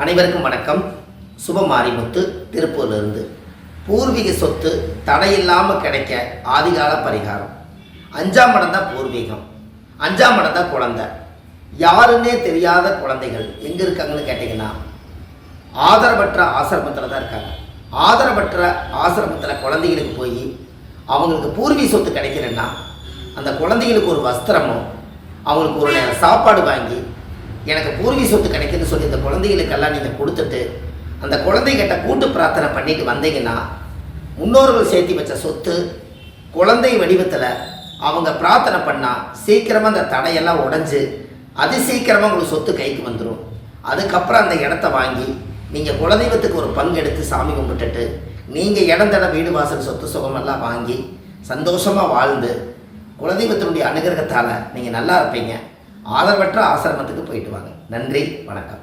அனைவருக்கும் வணக்கம். சுபமாரிமுத்து திருப்பூரிலிருந்து. பூர்வீக சொத்து தடையில்லாமல் கிடைக்க ஆதிகால பரிகாரம். 5ஆம் இடம் தான் பூர்வீகம், 5ஆம் இடம் தான் குழந்தை. யாருன்னே தெரியாத குழந்தைகள் எங்கே இருக்காங்கன்னு கேட்டிங்கன்னா ஆதரவற்ற ஆசிரமத்தில் தான் இருக்காங்க. ஆதரவற்ற ஆசிரமத்தில் குழந்தைகளுக்கு போய் அவங்களுக்கு பூர்வீக சொத்து கிடைக்கலன்னா அந்த குழந்தைகளுக்கு ஒரு வஸ்திரமோ அவங்களுக்கு ஒரு நேரம் சாப்பாடு வாங்கி எனக்கு பூர்வீக சொத்து கிடைக்குதுன்னு சொல்லி இந்த குழந்தைகளுக்கெல்லாம் நீங்கள் கொடுத்துட்டு அந்த குழந்தைகிட்ட கூட்டு பிரார்த்தனை பண்ணிட்டு வந்தீங்கன்னா முன்னோர்கள் சேர்த்தி வச்ச சொத்து குழந்தை வடிவத்தில் அவங்க பிரார்த்தனை பண்ணால் சீக்கிரமாக அந்த தடையெல்லாம் உடைஞ்சு அது சீக்கிரமாக உங்களுக்கு சொத்து கைக்கு வந்துடும். அதுக்கப்புறம் அந்த இடத்த வாங்கி நீங்கள் குலதெய்வத்துக்கு ஒரு பங்கு எடுத்து சாமி கும்பிட்டுட்டு நீங்கள் இடம் தட வீடு வாசல் சொத்து சுகமெல்லாம் வாங்கி சந்தோஷமாக வாழ்ந்து குலதெய்வத்தினுடைய அனுகிரகத்தால் நீங்கள் நல்லா இருப்பீங்க. ஆதரவற்ற ஆசிரமத்துக்கு போயிட்டு வாங்க. நன்றி, வணக்கம்.